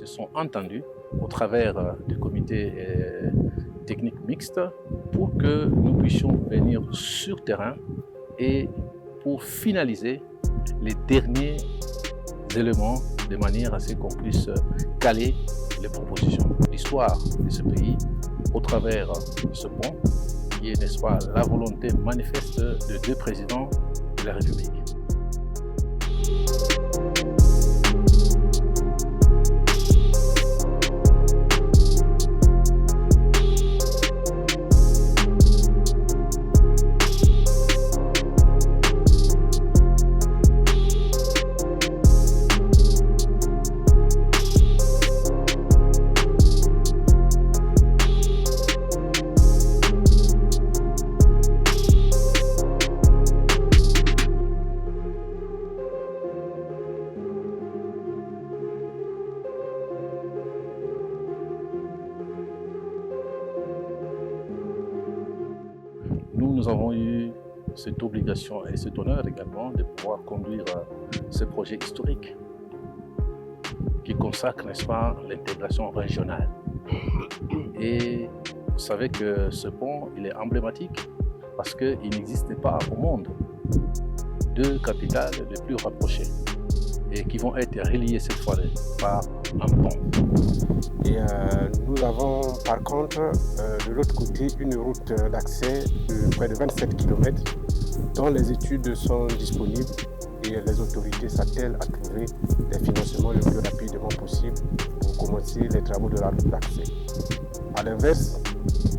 sont entendus au travers du comité technique mixte pour que nous puissions venir sur terrain et pour finaliser les derniers éléments de manière à ce qu'on puisse caler les propositions. L'histoire de ce pays au travers de ce pont qui est, n'est-ce pas, la volonté manifeste de deux présidents de la République. Nous avons eu cette obligation et cet honneur également de pouvoir conduire ce projet historique qui consacre, n'est-ce pas, l'intégration régionale. Et vous savez que ce pont, il est emblématique parce qu'il n'existe pas au monde deux capitales les plus rapprochées et qui vont être reliées cette fois par un pont. Et nous avons par contre de l'autre côté une route d'accès de près de 27 km dont les études sont disponibles et les autorités s'attellent à trouver des financements le plus rapidement possible pour commencer les travaux de la route d'accès. A l'inverse,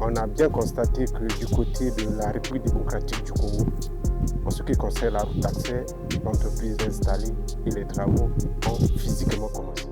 on a bien constaté que du côté de la République démocratique du Congo, en ce qui concerne la route d'accès, l'entreprise est installée et les travaux ont physiquement commencé.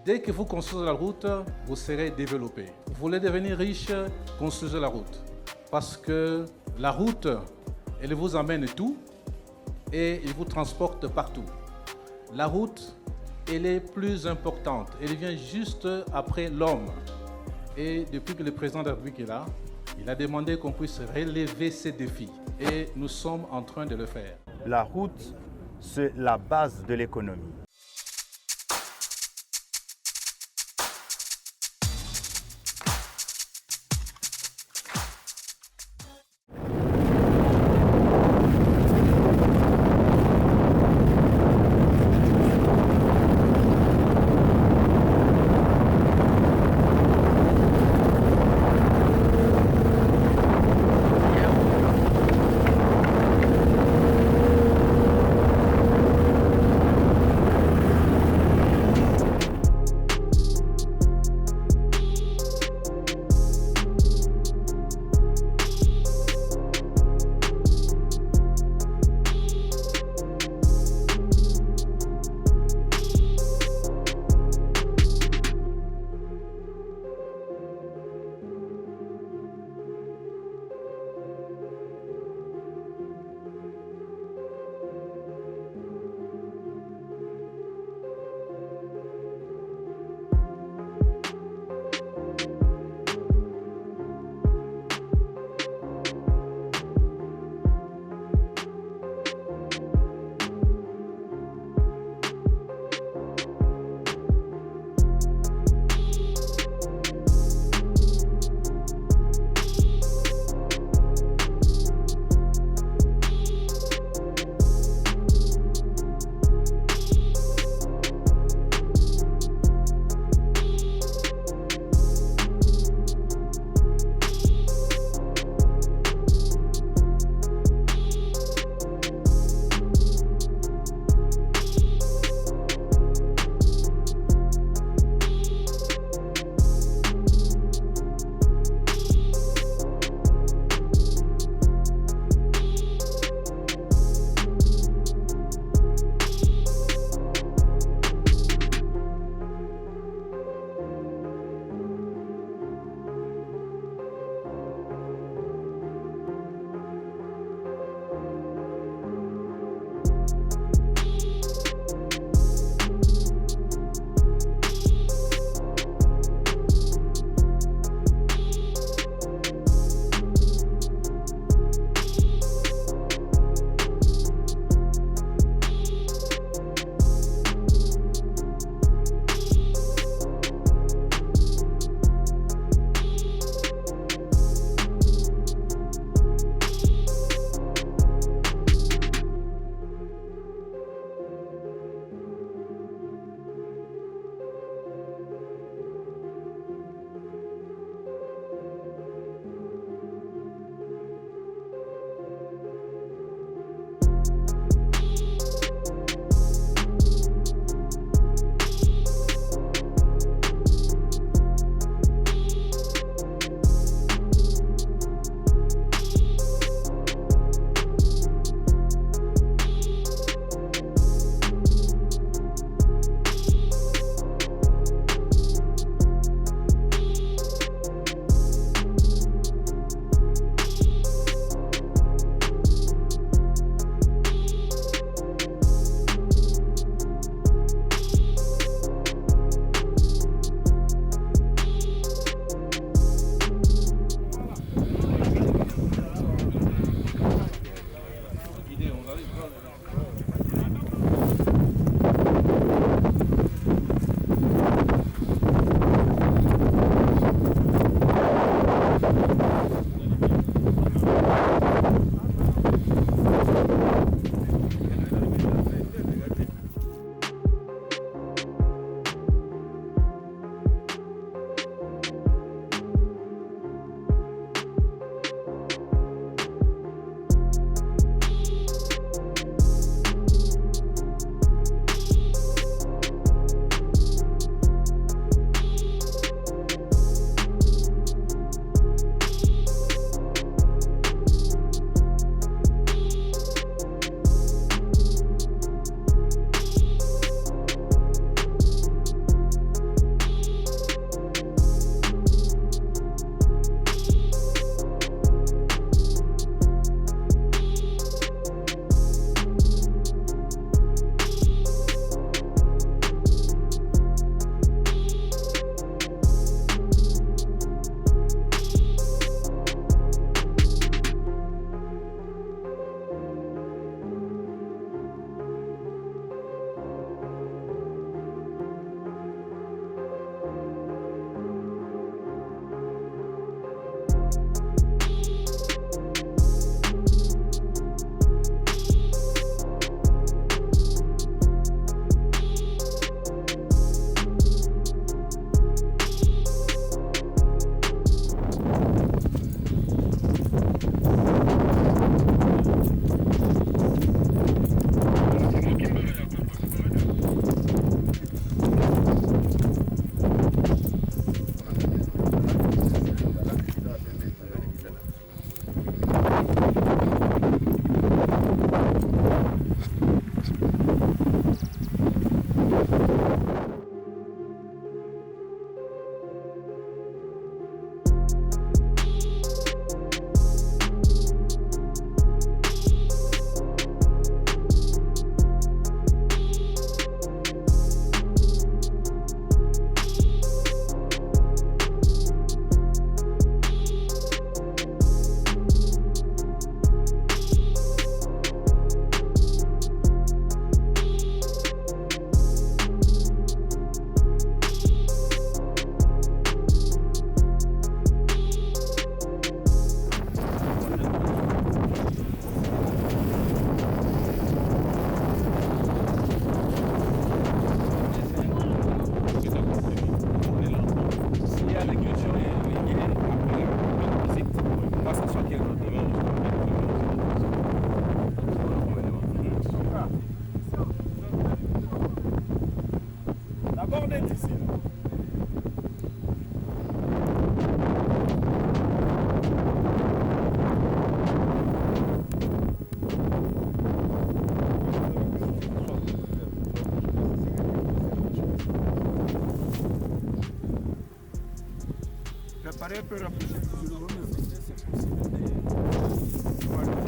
Dès que vous construisez la route, vous serez développé. Vous voulez devenir riche, construisez la route. Parce que la route, elle vous amène tout et elle vous transporte partout. La route, elle est plus importante. Elle vient juste après l'homme. Et depuis que le président de la République est là, il a demandé qu'on puisse relever ces défis. Et nous sommes en train de le faire. La route, c'est la base de l'économie.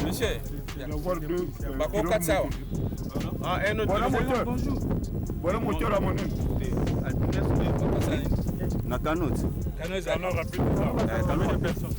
Monsieur, Bako Katsawa. Ah, un autre. Voilà mon cœur à mon nom. Nakanot. Non, rapide. Combien de personnes?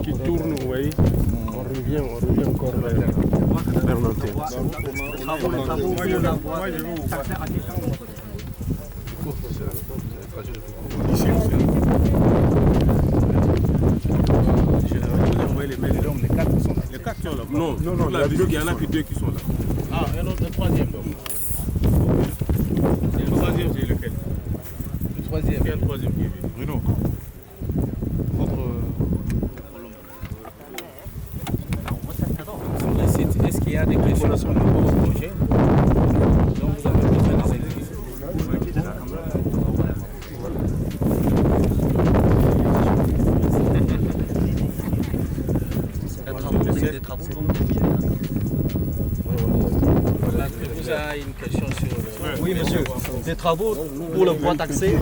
Qui tourne, vous voyez, on revient encore vers l'antenne. Les quatre sont là. Non, il y en a que deux qui sont là. Ah, un autre, le troisième donc. Le troisième, c'est lequel? Le troisième. Il y a un troisième qui est venu. Bruno. Est-ce qu'il y a des questions sur le projet dont vous avez besoin des exercices? Des travaux. Voilà, vous avez une question sur le... Oui, monsieur. Des travaux pour le droit d'accès.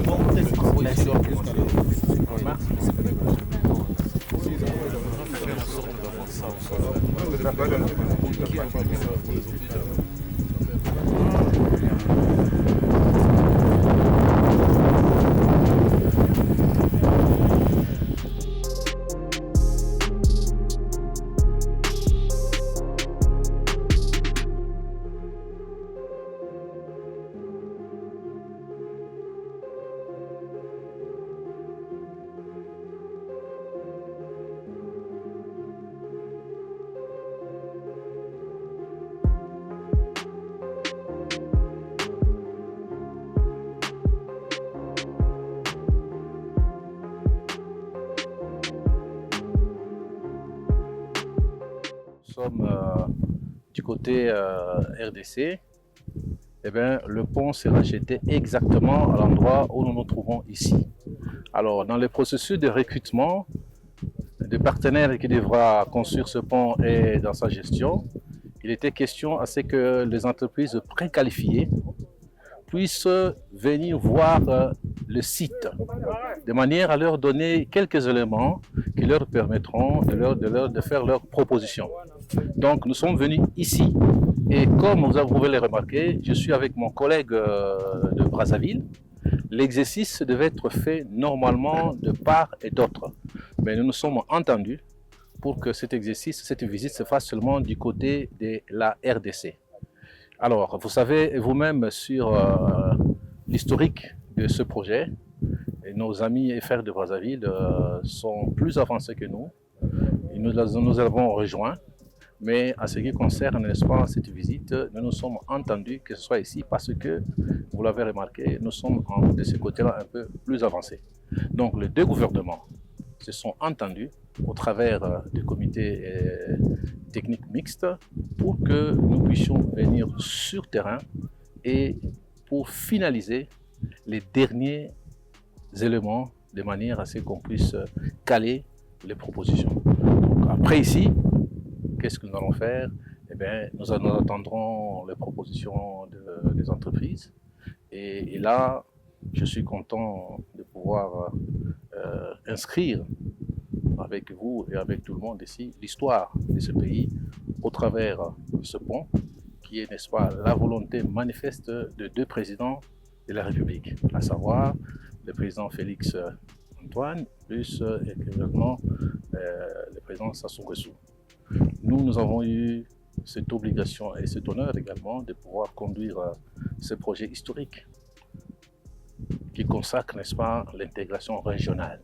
Nous sommes du côté RDC. Eh bien, le pont sera jeté exactement à l'endroit où nous nous trouvons ici. Alors, dans le processus de recrutement de partenaires qui devra construire ce pont et dans sa gestion, il était question à ce que les entreprises préqualifiées puissent venir voir le site, de manière à leur donner quelques éléments qui leur permettront de faire leurs propositions. Donc nous sommes venus ici et comme vous pouvez le remarquer, je suis avec mon collègue de Brazzaville. L'exercice devait être fait normalement de part et d'autre, mais nous nous sommes entendus pour que cet exercice, cette visite se fasse seulement du côté de la RDC. Alors, vous savez vous-même sur l'historique de ce projet, et nos amis et frères de Brazzaville sont plus avancés que nous. Et nous avons rejoint, mais en ce qui concerne, n'est-ce pas, cette visite, nous nous sommes entendus que ce soit ici parce que, vous l'avez remarqué, nous sommes de ce côté-là un peu plus avancés. Donc, les deux gouvernements se sont entendus au travers du comité technique mixte pour que nous puissions venir sur terrain et pour finaliser les derniers éléments de manière à ce qu'on puisse caler les propositions. Donc après ici, qu'est-ce que nous allons faire? Eh bien, nous attendrons les propositions des entreprises et là, je suis content de pouvoir inscrire avec vous et avec tout le monde ici l'histoire de ce pays au travers de ce pont qui est, n'est-ce pas, la volonté manifeste de deux présidents de la République, à savoir le président Félix Antoine plus également le président Sassou Nguesso. Nous avons eu cette obligation et cet honneur également de pouvoir conduire ce projet historique qui consacre, n'est-ce pas, l'intégration régionale.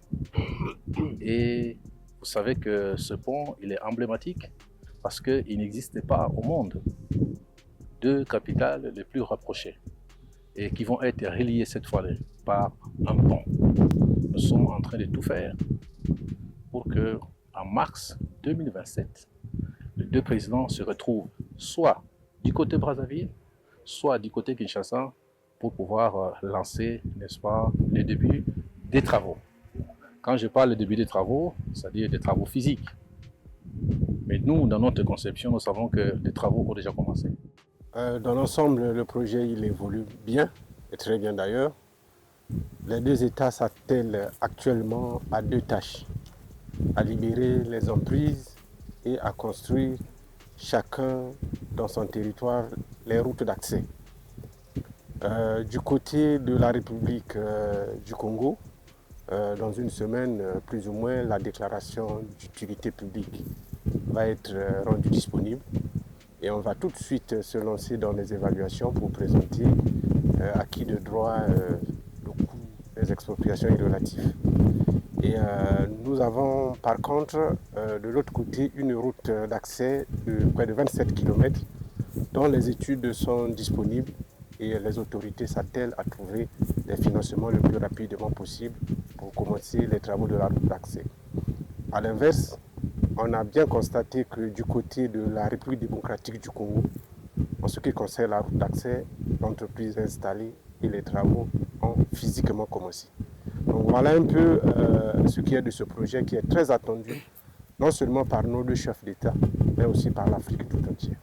Et vous savez que ce pont, il est emblématique parce qu'il n'existait pas au monde deux capitales les plus rapprochées et qui vont être reliées cette fois par un pont. Nous sommes en train de tout faire pour que, en mars 2027, les deux présidents se retrouvent soit du côté Brazzaville, soit du côté Kinshasa pour pouvoir lancer, n'est-ce pas, le début des travaux. Quand je parle de début des travaux, c'est-à-dire des travaux physiques. Mais nous, dans notre conception, nous savons que les travaux ont déjà commencé. Dans l'ensemble, le projet il évolue bien, et très bien d'ailleurs. Les deux États s'attellent actuellement à deux tâches, à libérer les emprises et à construire chacun dans son territoire les routes d'accès. Du côté de la République du Congo, dans une semaine, plus ou moins, la déclaration d'utilité publique va être rendue disponible et on va tout de suite se lancer dans les évaluations pour présenter à qui de droit le coût des expropriations est relatif. Et nous avons par contre de l'autre côté une route d'accès de près de 27 km dont les études sont disponibles et les autorités s'attellent à trouver des financements le plus rapidement possible pour commencer les travaux de la route d'accès. A l'inverse, on a bien constaté que du côté de la République démocratique du Congo, en ce qui concerne la route d'accès, l'entreprise est installée et les travaux ont physiquement commencé. Donc voilà un peu ce qui est de ce projet qui est très attendu, non seulement par nos deux chefs d'État, mais aussi par l'Afrique tout entière.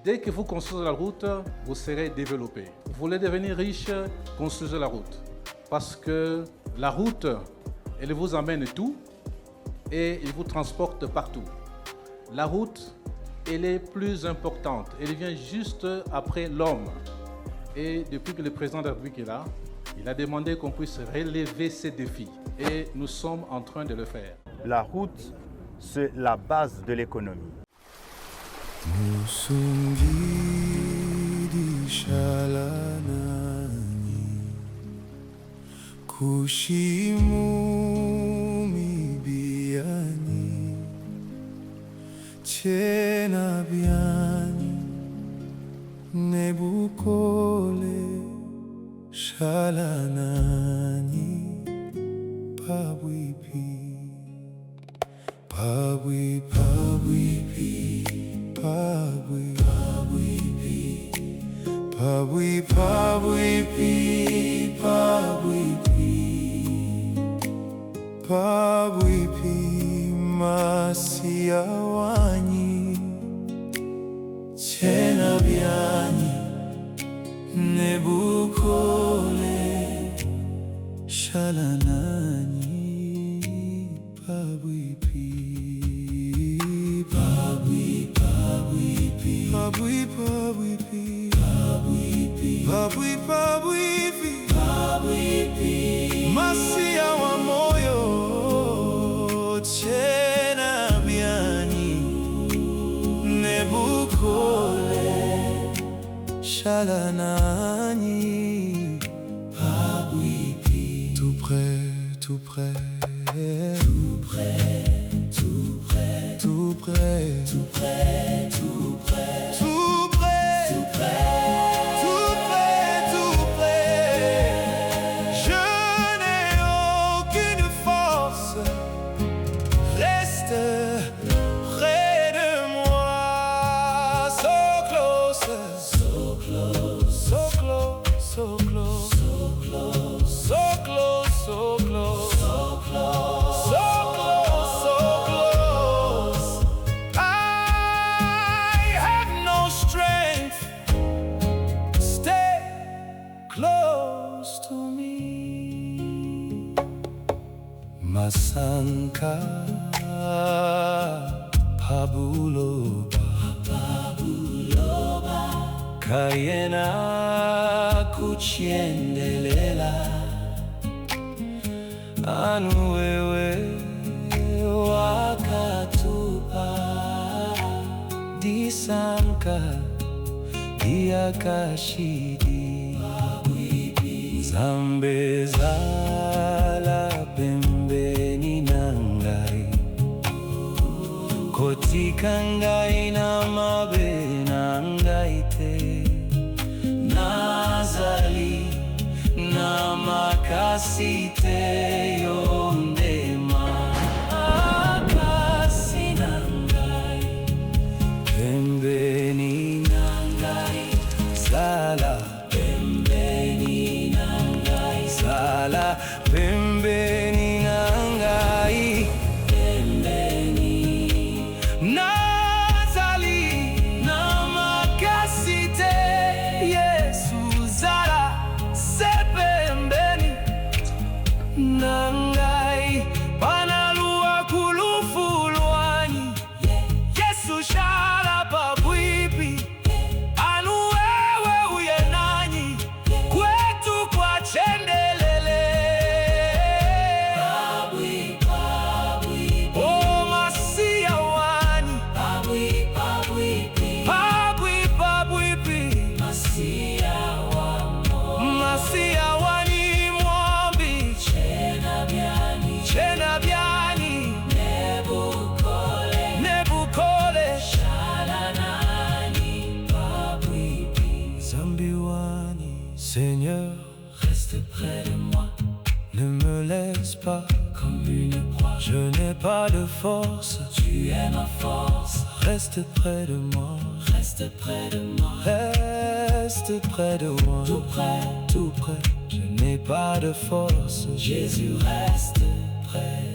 Dès que vous construisez la route, vous serez développé. Vous voulez devenir riche, construisez la route. Parce que la route, elle vous amène tout et elle vous transporte partout. La route, elle est plus importante. Elle vient juste après l'homme. Et depuis que le président de la République est là, il a demandé qu'on puisse relever ces défis. Et nous sommes en train de le faire. La route, c'est la base de l'économie. Musungidi shalanani kushimu mibiani chena biani nebukole shalanani pabwipi pabwi pabwipi Pabwi, pabwi, pabwi, pabwi, pabwi, pabwi, masia wanyi, chena biani, nebukole, shalanani, pabwi, pabwi, pabwi, pabwi, pabwi, pabwi, masia wa moyo, chena biani, nebukole, shalanani, pabwi, tout près, tout près, tout près, tout près, tout près, tout près, tout près, tout près, tout près, tout près, tout près. Je n'ai aucune force, reste près de moi. So close, so close, so close, so close, so close, so close, so close, so close, so close, so close. I have no strength. Stay close to me. Masanka Pabuloba, Pabuloba Kayena kuchiendelela anu wewe wakatupa disanka diakashidi zambezala pembeni nangai kotika ngai na mabe na ngai te. Nazali na makasi te yo ndema. Makasi na ngai pembeni na ngai, zala pembeni na ngai, zala pembeni na ngai, pembeni. Nazali na makasi te Yesu, zala se pembeni na ngai. Panalua kulufulwani Yesu shala babwipi, anu wewe uye nanyi kwetu kwa chendelele. Babwi, babwi, oh masia wani, babwi, babwipi, babwi, babwipi, masia wamo, masia wani mwambi, chena byani, chena byani, nebukole, nebukole, shala nani, babwipi, zambi wani. Seigneur, reste près de moi, ne me laisse pas comme une proie. Je n'ai pas de force, tu es ma force. Reste près de moi, reste près de moi, reste près de moi, tout près, tout près. Je n'ai pas de force, Jésus reste près.